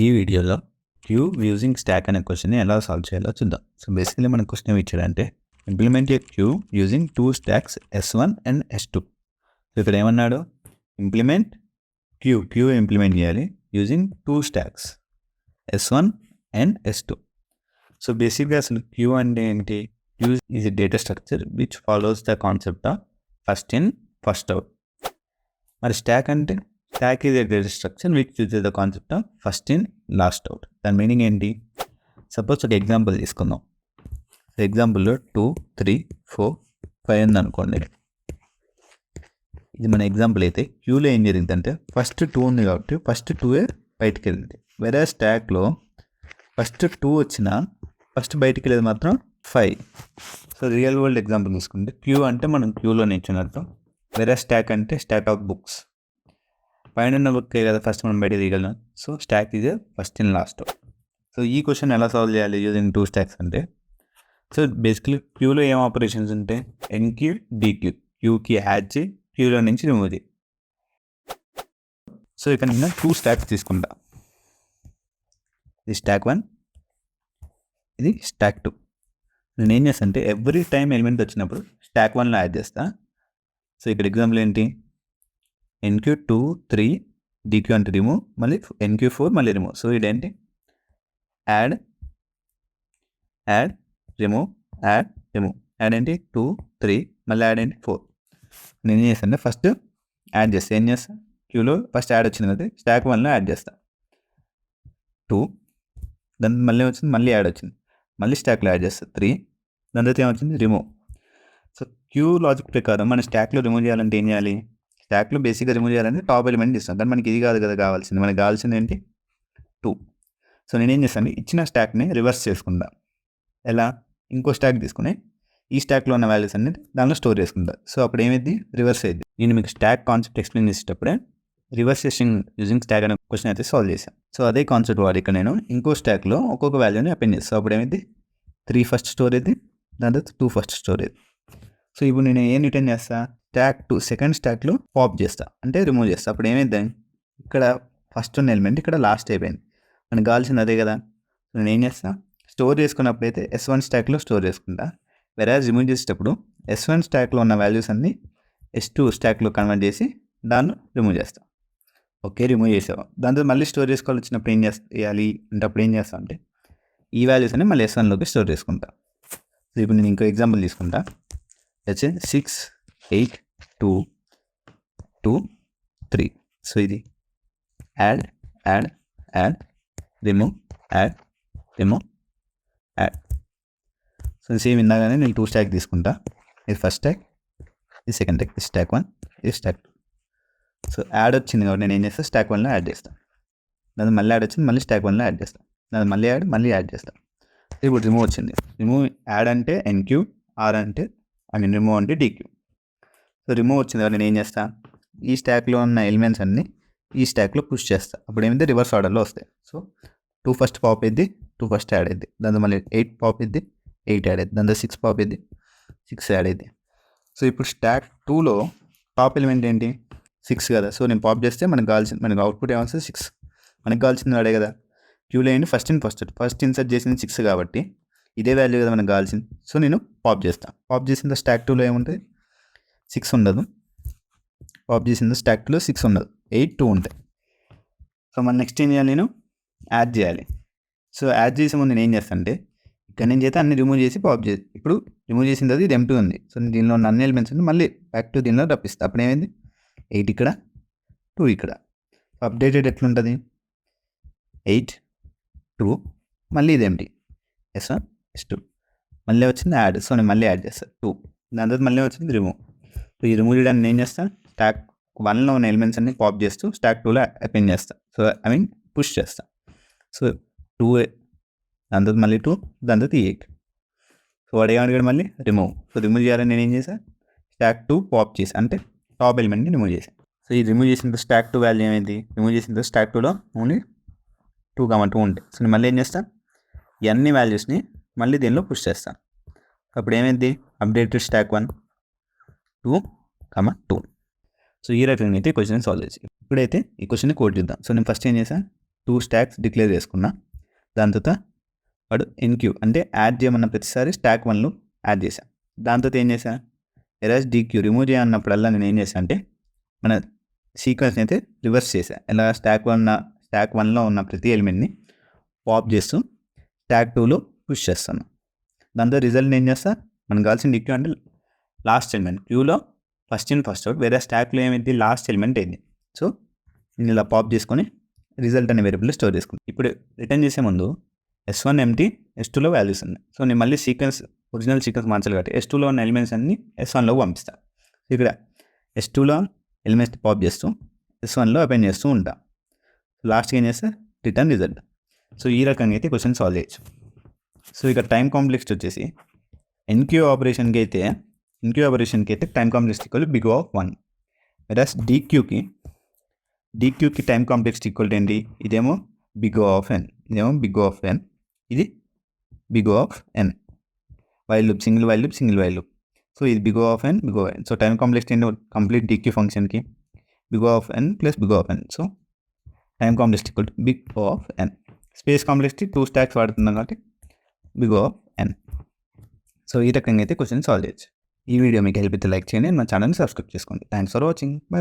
ఈ వీడియోలో queue using stock అనే క్వశ్చన్ని ఎలా సాల్వ్ చేయాలో చూద్దాం. సో బేసికలీ మన క్వశ్చన్ ఏమి ఇచ్చాడంటే implement a queue using 2 stacks S1 and S2. So ఇక్కడ ఏమన్నాడు, ఇంప్లిమెంట్ క్యూ ఇంప్లిమెంట్ చేయాలి using 2 stacks S1 and S2. So బేసిక్గా అసలు క్యూ అంటే ఏంటి? Queue is a data structure which follows the concept of first in first out. మరి stack అంటే stack is a data structure which uses the concept of first in last out. దాని meaning ఏంటి? Suppose ఒక example తీసుకుందాం. ఎగ్జాంపుల్లో 2, 3, 4, 5 ఉంది అనుకోండి. ఇది మన ఎగ్జాంపుల్ అయితే క్యూలో ఏం జరిగిందంటే ఫస్ట్ 2 ఉంది కాబట్టి ఫస్ట్ 2 బయటికి వెళ్ళింది. వేరే స్టాక్లో ఫస్ట్ 2 వచ్చినా ఫస్ట్ బయటికి వెళ్ళేది మాత్రం 5. సో రియల్ వరల్డ్ ఎగ్జాంపుల్ తీసుకుంటే క్యూ అంటే మనం క్యూలో నిల్చున్నట్టు, వేరే స్టాక్ అంటే స్టాక్ ఆఫ్ బుక్స్. పైన ఉన్న బుక్ కదా ఫస్ట్ మనం బయట తీయగలం. So stock is first in last. So ఈ క్వశ్చన్ ఎలా సాల్వ్ చేయాలి యూజింగ్ 2 స్టాక్స్ అంటే, సో బేసిక్లీ క్యూలో ఏం ఆపరేషన్స్ ఉంటాయి? NQ, DQ. క్యూకి యాడ్ చేయి, క్యూలో నుంచి రిమూవ్ చేయి. సో ఇక్కడ నేను 2 స్టాక్స్ తీసుకుంటా. ఇది స్టాక్ 1, ఇది స్టాక్ 2. నేను ఏం చేస్తాను అంటే ఎవ్రీ టైం ఎలిమెంట్ వచ్చినప్పుడు స్టాక్ 1లో యాడ్ చేస్తా. సో ఇక్కడ ఎగ్జాంపుల్ ఏంటి? ఎన్క్యూ 2, 3, డీక్యూ అంటే రిమూవ్, మళ్ళీ ఎన్క్యూ 4 మళ్ళీ రిమూవ్. సో ఇదేంటి? యాడ్ రిమూవ్, యాడ్ ఏంటి? 2, 3 మళ్ళీ యాడ్ ఏంటి? 4. నేను ఏం చేస్తాను అంటే ఫస్ట్ యాడ్ చేస్తాను. ఏం చేస్తాను? క్యూలో ఫస్ట్ యాడ్ వచ్చింది కదా, స్టాక్ 1లో యాడ్ చేస్తాను 2, దాని మళ్ళీ వచ్చింది, మళ్ళీ యాడ్ వచ్చింది, మళ్ళీ స్టాక్లో యాడ్ చేస్తాను 3, దాని తర్వాత ఏమొచ్చింది? రిమూవ్. సో క్యూ లాజిక్ ప్రకారం మన స్టాక్లో రిమూవ్ చేయాలంటే ఏం చేయాలి? స్టాక్లో బేసిక్గా రిమూవ్ చేయాలంటే టాప్ ఎలిమెంట్ ఇస్తాం, కానీ మనకి ఇది కాదు కదా కావాల్సింది. మనకి కావాల్సింది ఏంటి? 2. సో నేనేం చేస్తాను, ఇచ్చిన స్టాక్ని రివర్స్ చేసుకుంటా. ఎలా? ఇంకో స్టాక్ తీసుకుని ఈ స్టాక్లో ఉన్న వాల్యూస్ అన్ని దానిలో స్టోర్ చేసుకుంటా. సో అప్పుడు ఏమైంది? రివర్స్ అయింది. నేను మీకు స్టాక్ కాన్సెప్ట్ ఎక్స్ప్లెయిన్ చేసేటప్పుడే రివర్సేషన్ యూజింగ్ స్టాక్ అనే క్వశ్చన్ అయితే సాల్వ్ చేశాను. సో అదే కాన్సెప్ట్ వాడి ఇక్కడ నేను ఇంకో స్టాక్లో ఒక్కొక్క వాల్యూని అపెండ్ చేస్తాను. అప్పుడు ఏమైంది? 3 ఫస్ట్ స్టోర్ అయింది, దాని తర్వాత 2 ఫస్ట్ స్టోర్ అయింది. సో ఇప్పుడు నేను ఏం రిటర్న్ చేస్తా? స్టాక్ 2 సెకండ్ స్టాక్లో పాప్ చేస్తా, అంటే రిమూవ్ చేస్తా. అప్పుడు ఏమైంది? ఇక్కడ ఫస్ట్ ఉన్న ఎలిమెంట్ ఇక్కడ లాస్ట్ అయిపోయింది. మనకు కావాల్సింది అదే కదా. నేను ఏం చేస్తా? స్టోర్ చేసుకున్నప్పుడు అయితే S1 స్టాక్లో స్టోర్ చేసుకుంటా. వేరే రిమూవ్ చేసేటప్పుడు S1 స్టాక్లో ఉన్న వాల్యూస్ అన్ని S2 స్టాక్లో కన్వర్ట్ చేసి దాన్ని రిమూవ్ చేస్తా. ఓకే, రిమూవ్ చేసావు. దాంతో మళ్ళీ స్టోర్ చేసుకోవాలి వచ్చినప్పుడు ఏం చేయాలి అంటే, అప్పుడు ఏం చేస్తా అంటే ఈ వాల్యూస్ అన్ని మళ్ళీ S1లోకి స్టోర్ చేసుకుంటా. సో ఇప్పుడు నేను ఇంకో ఎగ్జాంపుల్ తీసుకుంటా. వచ్చే 6, 8, 2, 2, 3. సో ఇది add remove, remove, add. So same ఇందాగానే నేను 2 స్టాక్ తీసుకుంటా. ఇది ఫస్ట్ స్టాక్, ఇది సెకండ్ స్టాక్, ఇది స్టాక్ 1, ఇది స్టాక్ 2. సో యాడ్ వచ్చింది కాబట్టి నేను ఏం చేస్తాను? స్టాక్ 1లో యాడ్ చేస్తాను. దాని మళ్ళీ యాడ్ వచ్చింది, మళ్ళీ స్టాక్ 1లో యాడ్ చేస్తాను. దాని మళ్ళీ యాడ్ చేస్తాను. ఇప్పుడు రిమూవ్ వచ్చింది. రిమూవ్ యాడ్ అంటే ఎన్క్యూ, రిమూవ్ అంటే డీక్యూ. సో రిమూవ్ వచ్చింది కాబట్టి నేను ఏం చేస్తాను? ఈ స్టాక్లో ఉన్న ఎలిమెంట్స్ అన్ని ఈ స్టాక్లో పుష్ చేస్తాను. అప్పుడు ఏమైంది? రివర్స్ ఆర్డర్లో వస్తాయి. సో 2 ఫస్ట్ పాప్ అయింది, 2 ఫస్ట్ యాడ్ అయింది. దాంతో మళ్ళీ 8 పాప్ అయింది, 8 యాడ్ అయింది. దాంతో 6 పాప్ అయింది, 6 యాడ్ అయింది. సో ఇప్పుడు స్టాక్ 2లో టాప్ ఎలిమెంట్ ఏంటి? 6 కదా. సో నేను పాప్ చేస్తే మనకు అవుట్పుట్ ఏమొస్తుంది? 6. మనకు కావాల్సింది వాడే కదా. క్యూలో ఏంటి? ఫస్ట్ ఇన్సర్ట్ చేసింది 6 కాబట్టి ఇదే వాల్యూ కదా మనకు కావాల్సింది. సో నేను పాప్ చేస్తాను. పాప్ చేసిన స్టాక్ 2లో ఏముంటుంది? 6 ఉండదు. పాప్ చేసిన స్టాక్ 2లో 6 ఉండదు, 8, 2 ఉంటాయి. సో మన నెక్స్ట్ ఏం చేయాలి? నేను యాడ్ చేయాలి. సో యాడ్ చేసే ముందు నేను ఏం చేస్తాను అంటే ఇక్కడ నుంచి అయితే అన్ని రిమూవ్ చేసి పాప్ చేసి, ఇప్పుడు రిమూవ్ చేసిన తర్వాత ఇది M2 ఉంది. సో దీనిలో ఉన్న అన్ని ఎలిమెంట్స్ మళ్ళీ బ్యాక్ టు దీనిలో రప్పిస్తాను. అప్పుడు ఏమైంది? 8 ఇక్కడ, 2 ఇక్కడ. అప్డేటెడ్ ఎట్లుంటుంది? 8, 2 మళ్ళీ ఇది ఏంటి? S1, S2 మళ్ళీ వచ్చింది యాడ్. సో నేను మళ్ళీ యాడ్ చేస్తాను 2. దాని తర్వాత మళ్ళీ వచ్చింది రిమూవ్. సో ఈ రిమూవ్ చేయడానికి నేను చేస్తాను, స్టాక్ 1లో ఉన్న ఎలిమెంట్స్ అన్ని పాప్ చేస్తూ స్టాక్ 2లో అపెండ్ చేస్తాను. సో పుష్ చేస్తాను. సో 2, దాని తర్వాత మళ్ళీ 2, దాని తర్వాత 8. సో వాడు ఏమడిగాడు? మళ్ళీ రిమూవ్. సో రిమూవ్ చేయాలని నేను ఏం చేశాను? స్టాక్ 2 పాప్ చేసి, అంటే టాప్ ఎలిమెంట్ని రిమూవ్ చేశాను. సో ఈ రిమూవ్ చేసిన స్టాక్ 2 వాల్యూ ఏమైంది? రిమూవ్ చేసిన స్టాక్ 2లో ఓన్లీ 2, 2 ఉంటాయి. సో నేను మళ్ళీ ఏం చేస్తాను? ఈ అన్ని వాల్యూస్ని మళ్ళీ దీనిలో పుష్ చేస్తాను. అప్పుడు ఏమైంది? Updated stock 1, 2, 2. సో ఈ రకంగా అయితే క్వశ్చన్ సాల్వ్ చేసి ఇప్పుడైతే ఈ క్వశ్చన్ని కోడ్ చేద్దాం. సో నేను ఫస్ట్ ఏం చేశాను? 2 స్టాక్స్ డిక్లేర్ చేసుకున్నా. దాని తర్వాత వాడు ఎన్క్యూ అంటే యాడ్ చేయమన్న ప్రతిసారి స్టాక్ 1లో యాడ్ చేశాను. దాని తర్వాత ఏం చేశా, ఎరాజ్ డీక్యూ రిమూవ్ చేయన్నప్పుడల్లా నేను ఏం చేశాను అంటే మన సీక్వెన్స్ని అయితే రివర్స్ చేశా. ఎలా స్టాక్ 1లో ఉన్న ప్రతి ఎలిమెంట్ని పాప్ చేస్తూ స్టాక్ 2లో పుష్ చేస్తాను. దాంతో రిజల్ట్ని ఏం చేస్తా, మనకు కావాల్సిన డీక్యూ అంటే లాస్ట్ ఎలిమెంట్, క్యూలో ఫస్ట్ ఇన్ ఫస్ట్ అవుట్, వేరే స్టాక్లో ఏమైంది లాస్ట్ ఎలిమెంట్ అయింది. సో నేను ఇలా పాప్ చేసుకొని రిజల్ట్ అనే వేరియబుల్ స్టోర్ చేసుకుంటాను. ఇప్పుడు రిటర్న్ చేసే ముందు S1 ఎంటీ S2లో వాల్యూస్ ఉన్నాయి. సో నేను మళ్ళీ ఒరిజినల్ సీక్వెన్స్ మార్చాలి కాబట్టి S2లో ఉన్న ఎలిమెంట్స్ అన్ని S1లోకి పంపిస్తాను. ఇక్కడ S2లో ఎలిమెంట్స్ పాప్ చేస్తూ S1లో అపెండ్ చేస్తూ ఉంటా. లాస్ట్కి ఏం చేస్తే రిటర్న్ రిజల్ట్. సో ఈ రకంగా అయితే క్వశ్చన్ సాల్వ్ చేయొచ్చు. సో ఇక టైం కాంప్లెక్సిటీ వచ్చేసి ఎన్క్యూ ఆపరేషన్కి అయితే time complexity equal big of 1. Whereas డీక్యూకి టైం కాంప్లెక్సిటీ ఈక్వల్ ఏంటి, ఇదేమో బిగ్ ఆఫ్ n, ఇది big of n. While loop, single while loop. So ఇది big of n. So time complexity ఏంటి, కంప్లీట్ డీక్యూ ఫంక్షన్కి big of n plus big of n. So time complexity equal to big of n. Space complexity 2 stocks వాడుతున్నాం కాబట్టి big of n. So ఈ రకంగా అయితే question solve చేయొచ్చు. ఈ video మీకు హెల్ప్ అయితే లైక్ చేయండి, మా ఛానల్ని సబ్స్క్రైబ్ చేసుకోండి. Thanks for watching. బై.